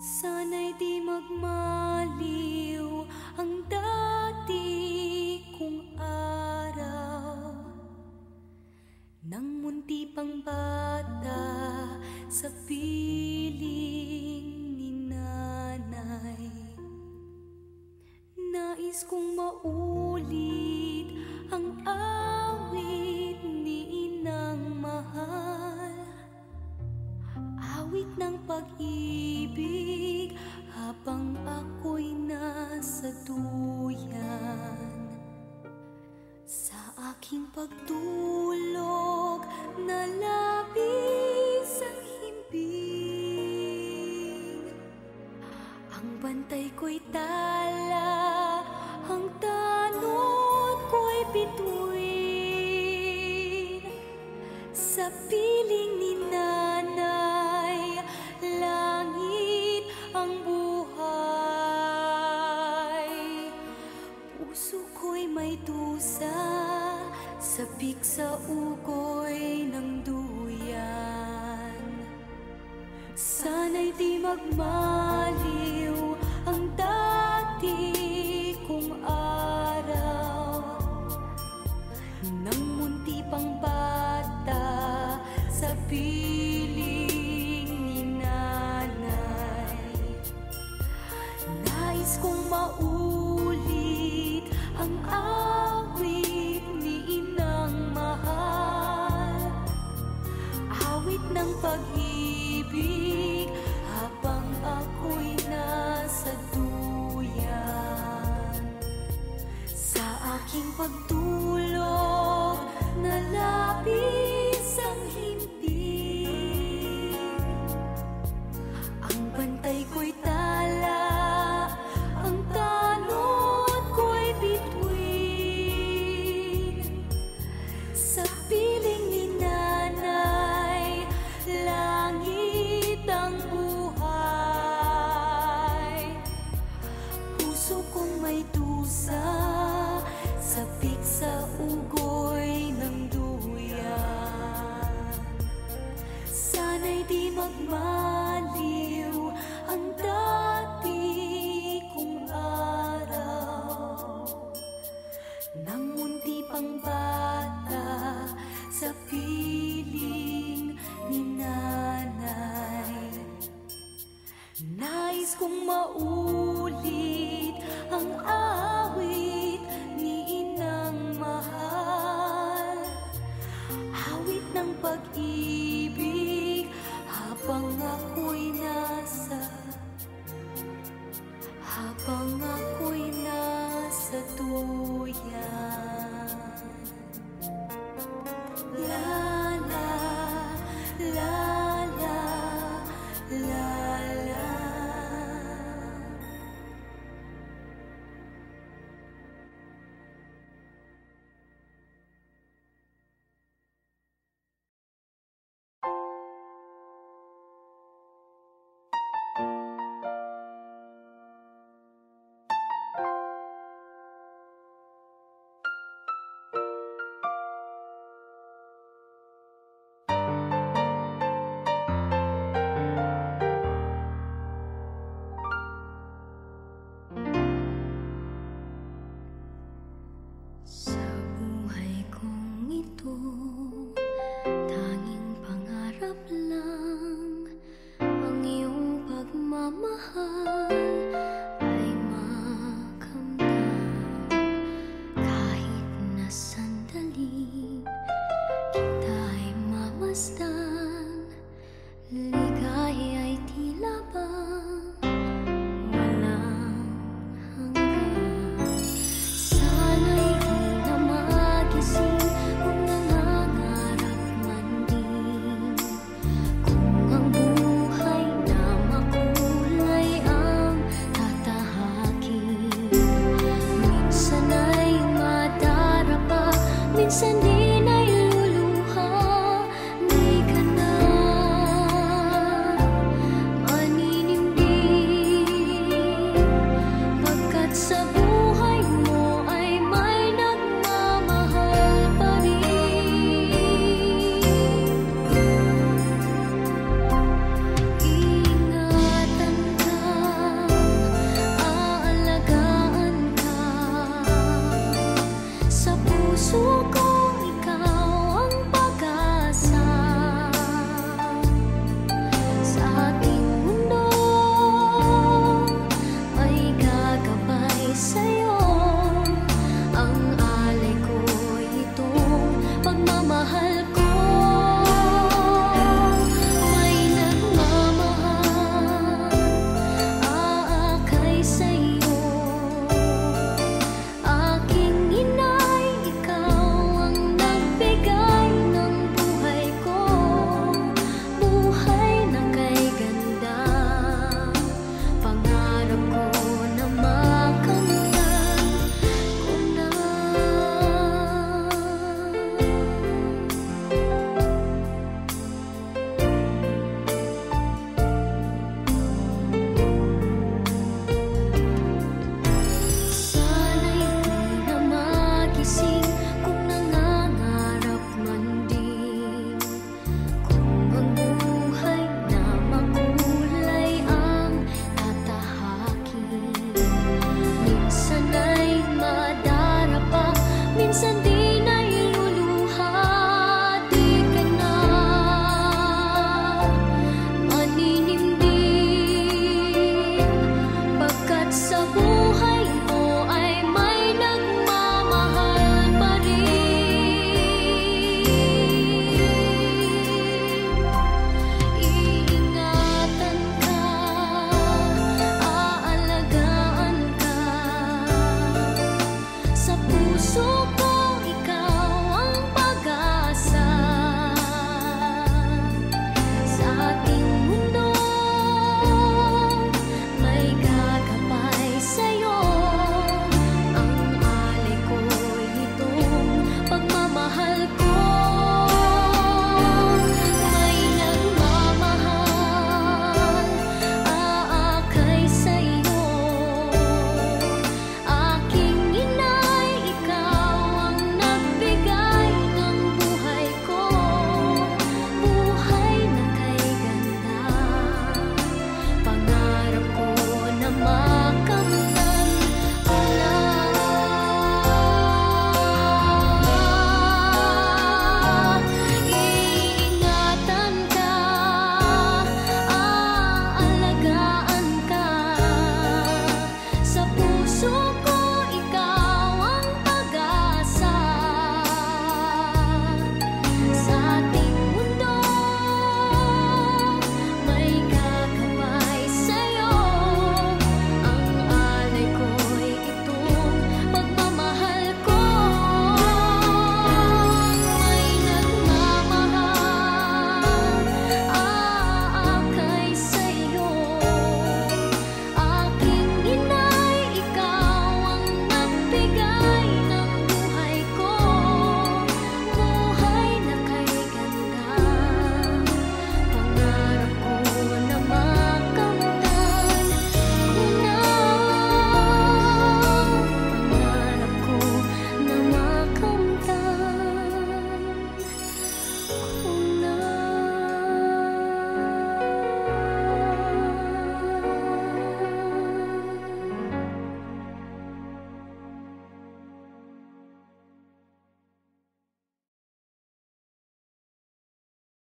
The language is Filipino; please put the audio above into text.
Sana'y di magmaliw ang dati kong araw, nang munti pang bata sa piling ni nanay. Nais kong maulit ang awit ni inang mahal, awit ng pag-ibig habang ako'y nasa duyan. Sa aking pagtulog na labis ang himbing, ang bantay ko'y tala, ang tanod ko'y bituin. Sa piling ni nanay, langit ang buhay. Puso ko'y may dusa, sabik sa ugoy ng duyan. Sana'y di magmaliw ang dati kong araw, nang munti pang bata sa piling ni nanay. Nais kong maulit ang awit ni inang mahal, awit ng pag-ibig habang ako'y nasa duyan. Sa aking pagtulog na labis ang himbing, ang bantay ko'y tala, ang tanod ko'y bituin. Sa piling ni nanay, langit ang buhay. Puso kong may dusa, sabik sa ugoy ng duyan. Sana'y di magmaliw ang dati kong araw, nang munti pang bata sa piling ni nanay. Nais kong maulit ang awit ni inang mahal, awit ng pag-ibig habang ako'y nasa duyan. La la la la la la. minsan